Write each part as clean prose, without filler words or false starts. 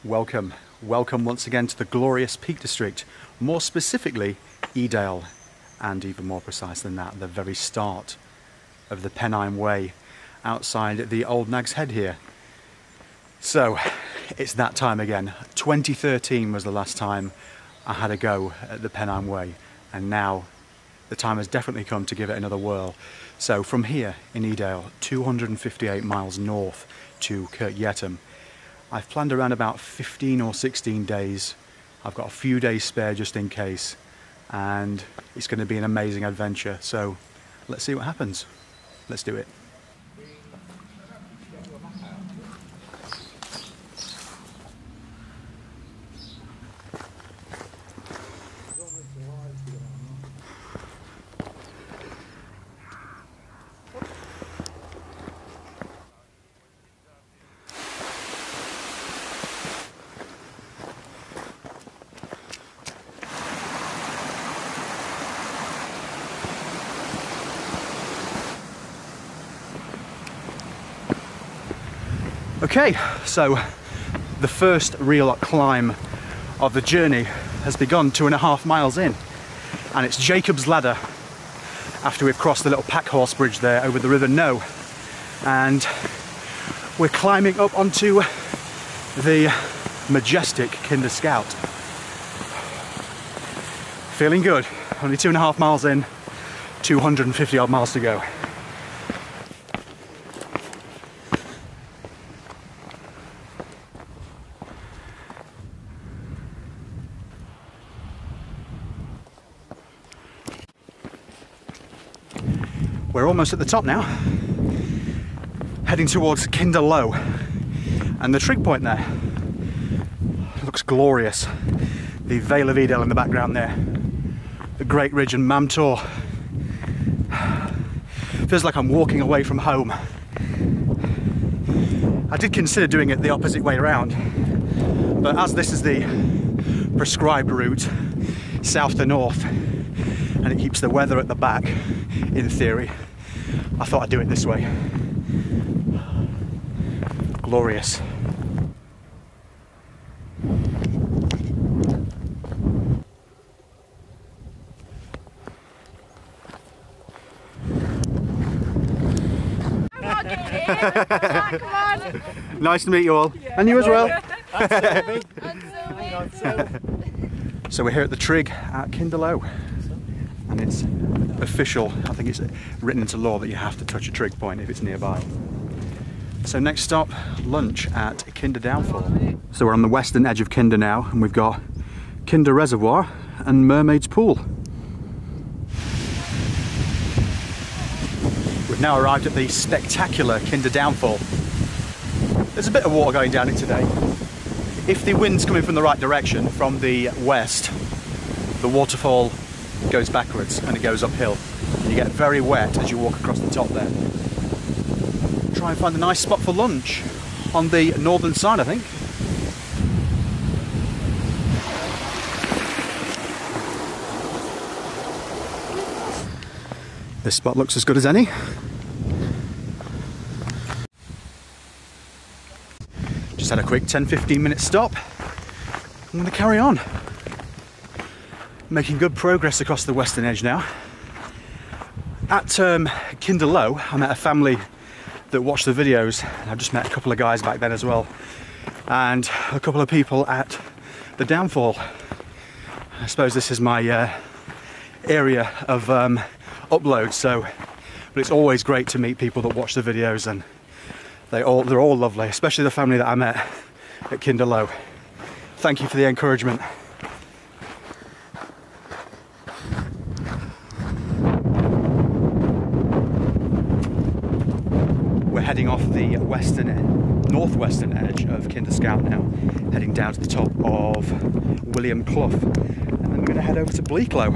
Welcome once again to the glorious Peak District, more specifically Edale, and even more precise than that, the very start of the Pennine Way outside the Old Nag's Head here. So it's that time again. 2013 was the last time I had a go at the Pennine Way, and now the time has definitely come to give it another whirl. So from here in Edale, 258 miles north to Kirkyettam, I've planned around about 15 or 16 days. I've got a few days spare just in case, and it's going to be an amazing adventure. So let's see what happens. Let's do it. Okay, so the first real climb of the journey has begun 2.5 miles in, and it's Jacob's Ladder after we've crossed the little pack horse bridge there over the River No, and we're climbing up onto the majestic Kinder Scout. Feeling good. Only 2.5 miles in, 250 odd miles to go. We're almost at the top now, heading towards Kinder Low, and the trig point there looks glorious. The Vale of Edale in the background there, the Great Ridge and Mam Tor. Feels like I'm walking away from home. I did consider doing it the opposite way around, but as this is the prescribed route, south to north, and it keeps the weather at the back, in theory, I thought I'd do it this way. Glorious. Come on. Nice to meet you all. Yeah. And you as well. So we're here at the trig at Kinder Low, and it's official. I think it's written into law that you have to touch a trig point if it's nearby. So next stop, lunch at Kinder Downfall. So we're on the western edge of Kinder now, and we've got Kinder Reservoir and Mermaid's Pool. We've now arrived at the spectacular Kinder Downfall. There's a bit of water going down it today. If the wind's coming from the right direction, from the west, the waterfall goes backwards and it goes uphill. You get very wet as you walk across the top there. Try and find a nice spot for lunch on the northern side, I think. This spot looks as good as any. Just had a quick 10-15 minute stop. I'm going to carry on. Making good progress across the western edge now. At Kinder Low, I met a family that watched the videos. I've just met a couple of guys back then as well, and a couple of people at the Downfall. I suppose this is my area of upload, so but it's always great to meet people that watch the videos, and they're all lovely, especially the family that I met at Kinder Low. Thank you for the encouragement. Heading off the northwestern edge of Kinder Scout now, heading down to the top of William Clough, and then we're going to head over to Bleaklow.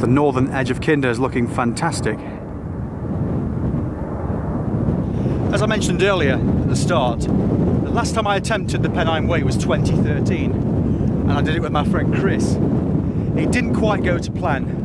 The northern edge of Kinder is looking fantastic. As I mentioned earlier at the start, the last time I attempted the Pennine Way was 2013, and I did it with my friend Chris. It didn't quite go to plan.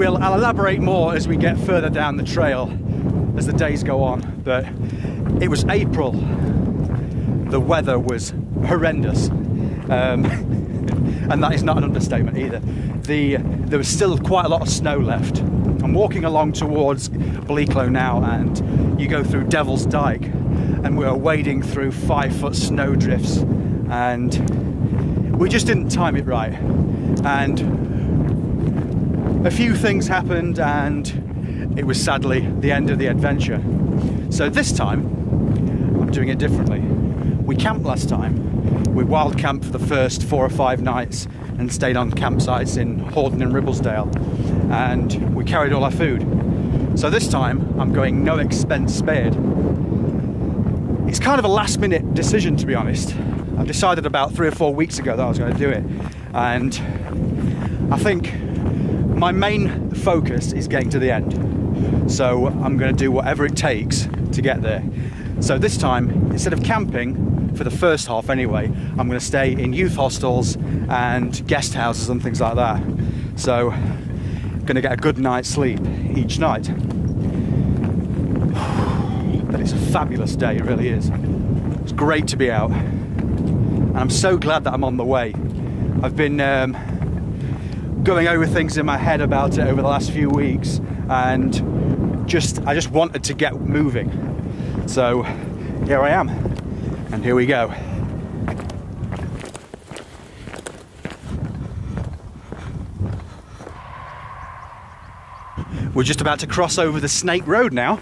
I'll elaborate more as we get further down the trail as the days go on, but it was April. The weather was horrendous, and that is not an understatement either. There was still quite a lot of snow left. I'm walking along towards Bleaklow now, and you go through Devil's Dyke, and we are wading through 5-foot snow drifts, and we just didn't time it right, and a few things happened, and it was sadly the end of the adventure. So this time I'm doing it differently. We camped last time. We wild camped for the first 4 or 5 nights and stayed on campsites in Hordon and Ribblesdale, and we carried all our food. So this time I'm going no expense spared. It's kind of a last minute decision, to be honest. I decided about 3 or 4 weeks ago that I was going to do it, and I think my main focus is getting to the end. So I'm going to do whatever it takes to get there. So this time, instead of camping, for the first half anyway, I'm going to stay in youth hostels and guest houses and things like that. So I'm going to get a good night's sleep each night. But it's a fabulous day, it really is. It's great to be out. And I'm so glad that I'm on the way. I've been going over things in my head about it over the last few weeks, and I just wanted to get moving. So here I am, and here we go. We're just about to cross over the Snake Road now.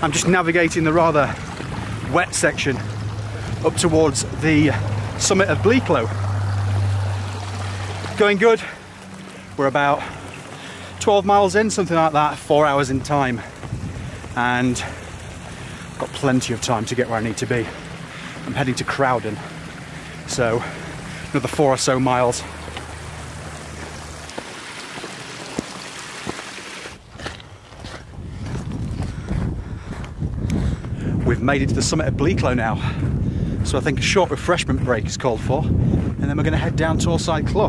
I'm just navigating the rather wet section up towards the summit of Bleaklow. Going good. We're about 12 miles in, something like that, 4 hours in time, and got plenty of time to get where I need to be. I'm heading to Crowden, so another 4 or so miles. We've made it to the summit of Bleaklow now, so I think a short refreshment break is called for, and then we're going to head down Torside Clough.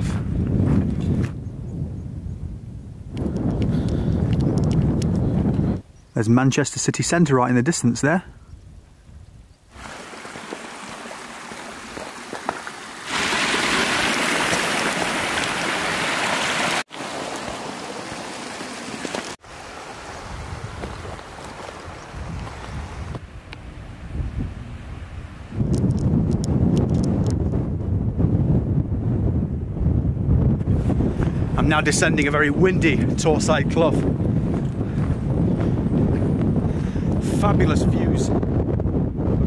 There's Manchester city centre right in the distance there. I'm now descending a very windy Torside Clough. Fabulous views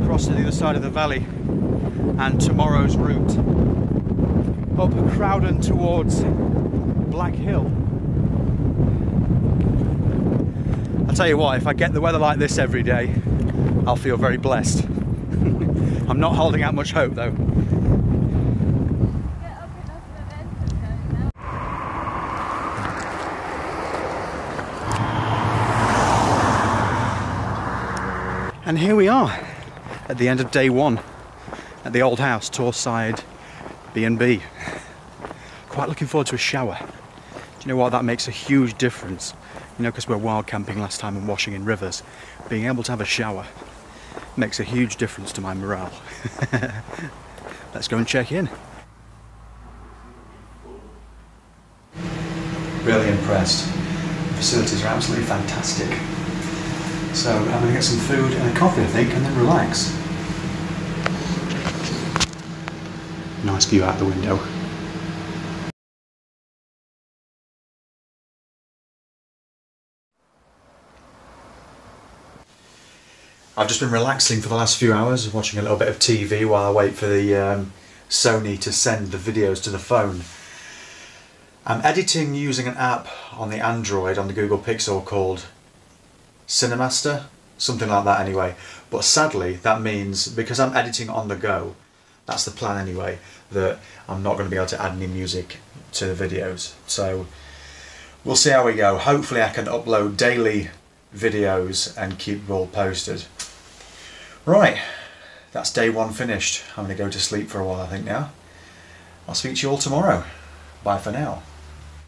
across to the other side of the valley, and tomorrow's route up Crowden towards Black Hill. I'll tell you what, if I get the weather like this every day, I'll feel very blessed. I'm not holding out much hope though. And here we are at the end of day 1 at the old house, Torside B&B. Quite looking forward to a shower. Do you know what? That makes a huge difference. You know, because we're wild camping last time and washing in rivers. Being able to have a shower makes a huge difference to my morale. Let's go and check in. Really impressed. The facilities are absolutely fantastic. So I'm going to get some food and a coffee, I think, and then relax. Nice view out the window. I've just been relaxing for the last few hours, watching a little bit of TV while I wait for the Sony to send the videos to the phone. I'm editing using an app on the Android, on the Google Pixel, called Cinemaster, something like that anyway. But sadly that means, because I'm editing on the go, that's the plan anyway, that I'm not going to be able to add any music to the videos. So we'll see how we go. Hopefully I can upload daily videos and keep you all posted. Right, that's day one finished. I'm going to go to sleep for a while I think now. I'll speak to you all tomorrow. Bye for now.